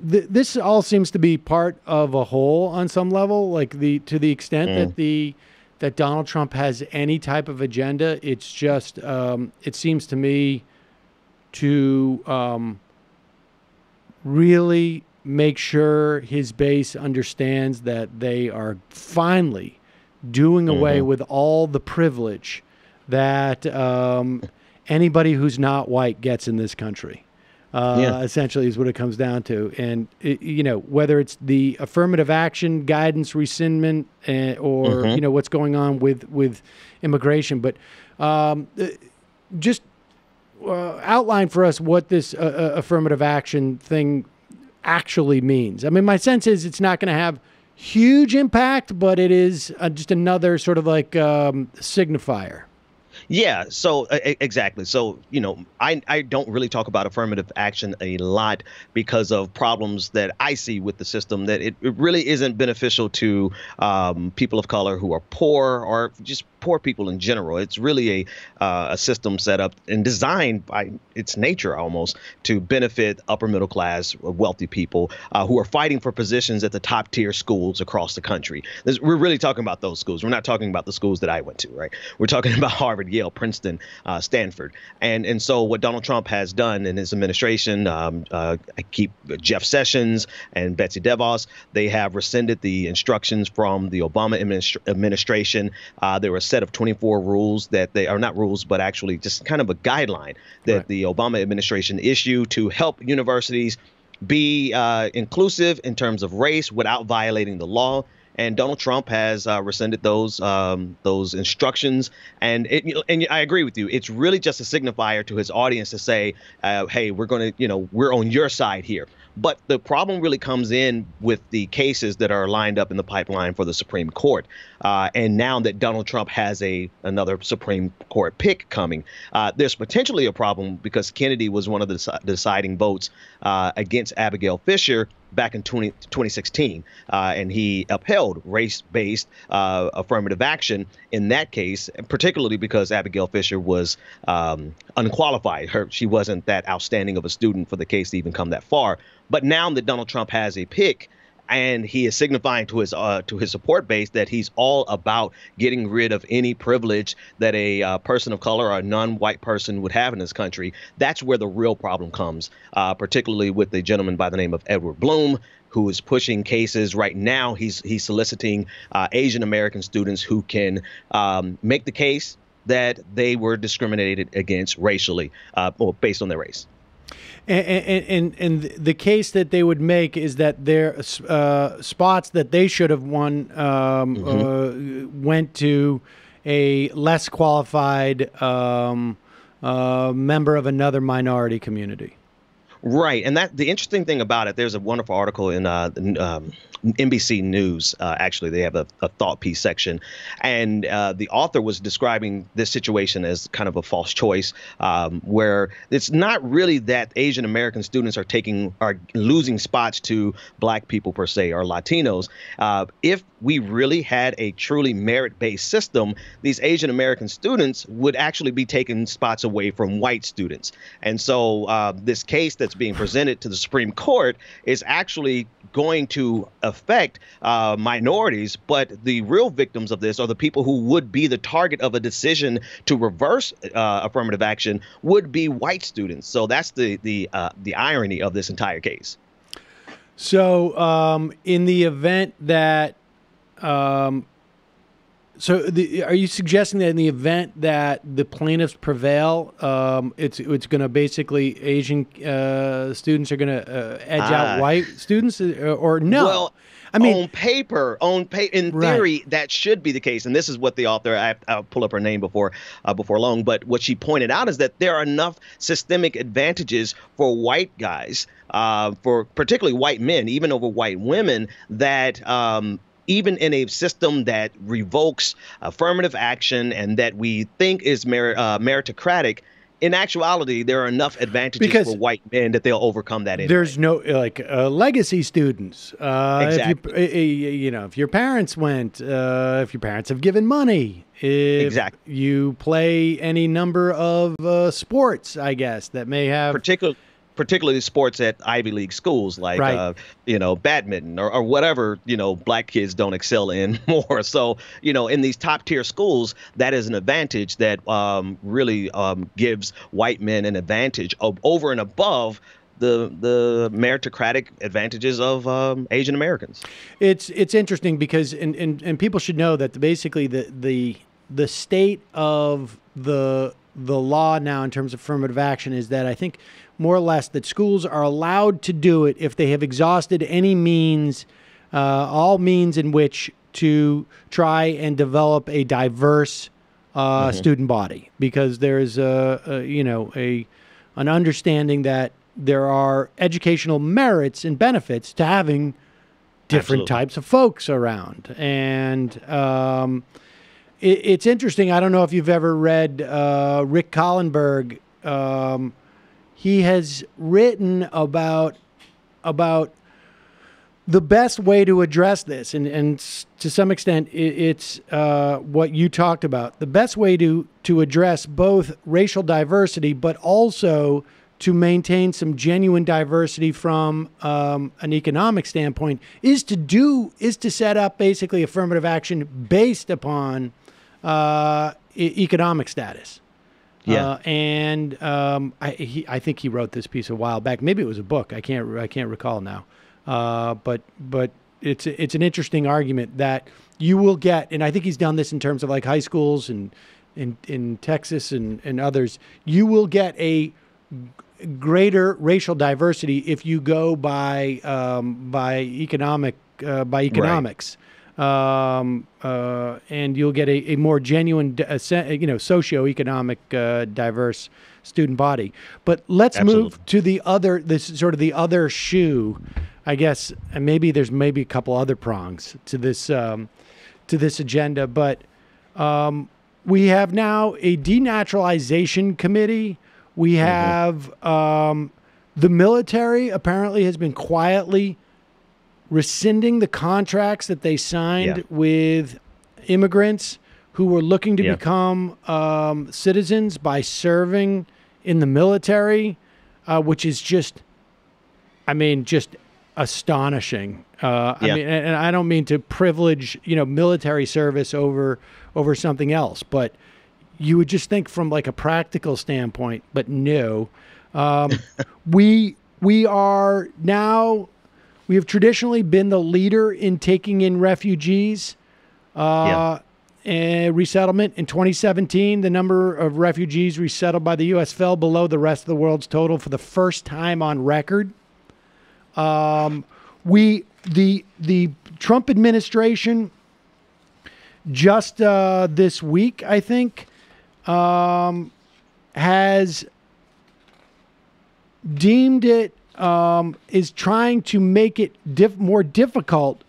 this all seems to be part of a whole on some level, like to the extent that Donald Trump has any type of agenda. It's just, it seems to me to really make sure his base understands that they are finally doing away with all the privilege that anybody who's not white gets in this country. Essentially is what it comes down to. And, whether it's the affirmative action guidance rescindment or, what's going on with immigration. But just outline for us what this affirmative action thing actually means. I mean, my sense is it's not going to have huge impact, but it is just another sort of like signifier. Yeah, so exactly. So, I don't really talk about affirmative action a lot because of problems that I see with the system, that it really isn't beneficial to people of color who are poor or just poor people in general. It's really a system set up and designed by its nature almost to benefit upper middle class, wealthy people who are fighting for positions at the top tier schools across the country. We're really talking about those schools. We're not talking about the schools that I went to, right? We're talking about Harvard, Yale, Princeton, Stanford. And so what Donald Trump has done in his administration, I keep Jeff Sessions and Betsy DeVos, they have rescinded the instructions from the Obama administration. There were a set of 24 rules that they are not rules, but actually just kind of a guideline that the Obama administration issued to help universities be inclusive in terms of race without violating the law. And Donald Trump has rescinded those instructions. And I agree with you. It's really just a signifier to his audience to say, hey, we're going to, we're on your side here. But the problem really comes in with the cases that are lined up in the pipeline for the Supreme Court. And now that Donald Trump has another Supreme Court pick coming, there's potentially a problem because Kennedy was one of the deciding votes against Abigail Fisher back in 2016. And he upheld race-based affirmative action in that case, particularly because Abigail Fisher was unqualified. She wasn't that outstanding of a student for the case to even come that far. But now that Donald Trump has a pick, and he is signifying to his support base that he's all about getting rid of any privilege that a person of color or a non-white person would have in this country. That's where the real problem comes, particularly with the gentleman by the name of Edward Bloom, who is pushing cases right now. He's soliciting Asian American students who can make the case that they were discriminated against racially or based on their race. And the case that they would make is that their spots that they should have won went to a less qualified member of another minority community. Right. And the interesting thing about it, there's a wonderful article in NBC News. Actually, they have a thought piece section. And the author was describing this situation as kind of a false choice, where it's not really that Asian American students are losing spots to black people per se or Latinos. If we really had a truly merit-based system, these Asian American students would actually be taking spots away from white students. And so this case that's being presented to the Supreme Court is actually going to affect minorities, but the real victims of this are the people who would be the target of a decision to reverse affirmative action would be white students. So that's the irony of this entire case. So in the event that are you suggesting that in the event that the plaintiffs prevail, it's going to basically Asian students are going to edge out white students, or no? Well, I mean, on paper, in theory, that should be the case. And this is what the author, I'll pull up her name before long, but what she pointed out is that there are enough systemic advantages for white guys, for particularly white men, even over white women, that even in a system that revokes affirmative action and that we think is meritocratic, in actuality, there are enough advantages for white men that they'll overcome that anyway. There's no legacy students. Exactly. If your parents went, if your parents have given money, if you play any number of sports, I guess, that may have particularly sports at Ivy League schools like, Right. Badminton or whatever, black kids don't excel in more. So, in these top tier schools, that is an advantage that really gives white men an advantage over and above the meritocratic advantages of Asian Americans. It's interesting because and people should know that basically the state of the law now in terms of affirmative action is that I think more or less that schools are allowed to do it if they have exhausted any means, all means in which to try and develop a diverse student body, because there's an understanding that there are educational merits and benefits to having different Absolutely. types of folks around. And it's interesting. I don't know if you've ever read Rick Collenberg. He has written about the best way to address this, and to some extent, it's what you talked about. The best way to address both racial diversity, but also to maintain some genuine diversity from an economic standpoint, is to set up basically affirmative action based upon economic status. Yeah. I think he wrote this piece a while back. Maybe it was a book. I can't recall now. But it's an interesting argument that you will get, and I think he's done this in terms of like high schools and in Texas and others. You will get a greater racial diversity if you go by economics. And you'll get a more genuine, socioeconomic, diverse student body. But let's move to the other shoe, I guess. And maybe there's a couple other prongs to this agenda. But we have now a denaturalization committee. We have the military apparently has been quietly rescinding the contracts that they signed with immigrants who were looking to become citizens by serving in the military, which is just astonishing. I mean, and I don't mean to privilege, military service over something else, but you would just think from like a practical standpoint, but no. We have traditionally been the leader in taking in refugees and resettlement. In 2017, the number of refugees resettled by the U.S. fell below the rest of the world's total for the first time on record. The Trump administration just this week, I think, has deemed it is trying to make it more difficult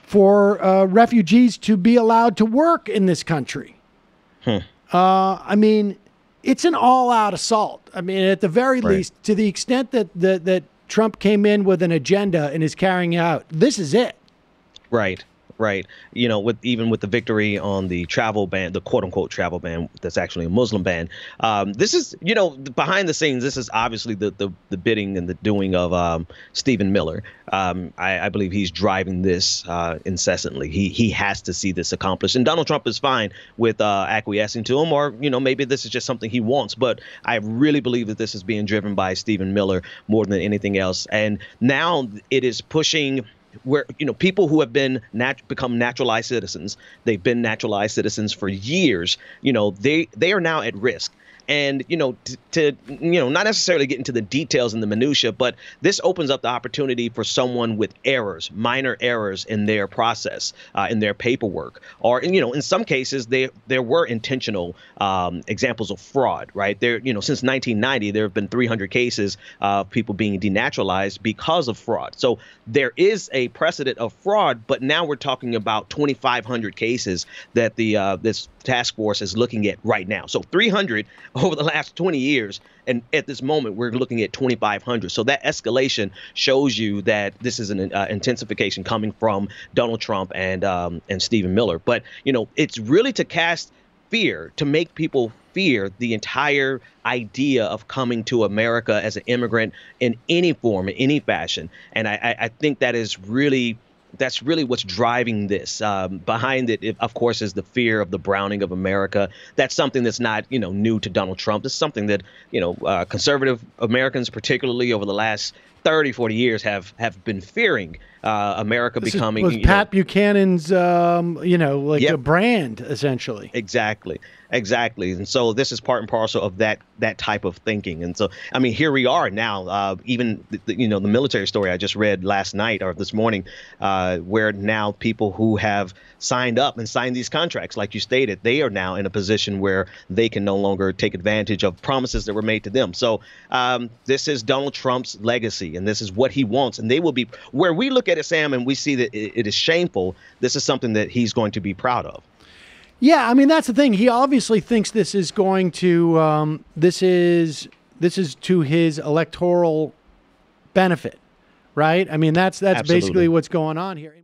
for refugees to be allowed to work in this country. I mean, it's an all-out assault. I mean, at the very least, to the extent that Trump came in with an agenda and is carrying it out, this is it. Right. With the victory on the travel ban, the quote unquote travel ban, that's actually a Muslim ban. This is, behind the scenes, this is obviously the bidding and the doing of Stephen Miller. I believe he's driving this incessantly. He has to see this accomplished, and Donald Trump is fine with acquiescing to him, or maybe this is just something he wants. But I really believe that this is being driven by Stephen Miller more than anything else, and now it is pushing where people who have been become naturalized citizens. They've been naturalized citizens for years. They are now at risk. And, to not necessarily get into the details and the minutia, but this opens up the opportunity for someone with errors, minor errors in their process, in their paperwork, or, in some cases, there were intentional examples of fraud, right? Since 1990, there have been 300 cases of people being denaturalized because of fraud. So there is a precedent of fraud, but now we're talking about 2,500 cases that this task force is looking at right now. So 300 over the last 20 years. And at this moment, we're looking at 2,500. So that escalation shows you that this is an intensification coming from Donald Trump and Stephen Miller. But, it's really to cast fear, to make people fear the entire idea of coming to America as an immigrant in any form, in any fashion. And I think that's really what's driving this. Behind it, of course, is the fear of the browning of America. That's something that's not, new to Donald Trump. It's something that, conservative Americans, particularly over the last 30, 40 years, have been fearing America becoming. Was Pat Buchanan's, Yep. a brand, essentially. Exactly. And so this is part and parcel of that type of thinking. And so, I mean, here we are now, even, the military story I just read last night or this morning, where now people who have signed up and signed these contracts, like you stated, they are now in a position where they can no longer take advantage of promises that were made to them. So this is Donald Trump's legacy, and this is what he wants. And they will be, where we look at it, Sam, and we see that it is shameful, this is something that he's going to be proud of. Yeah, I mean, that's the thing. He obviously thinks this is going to this is to his electoral benefit, right? I mean, that's Absolutely. basically what's going on here.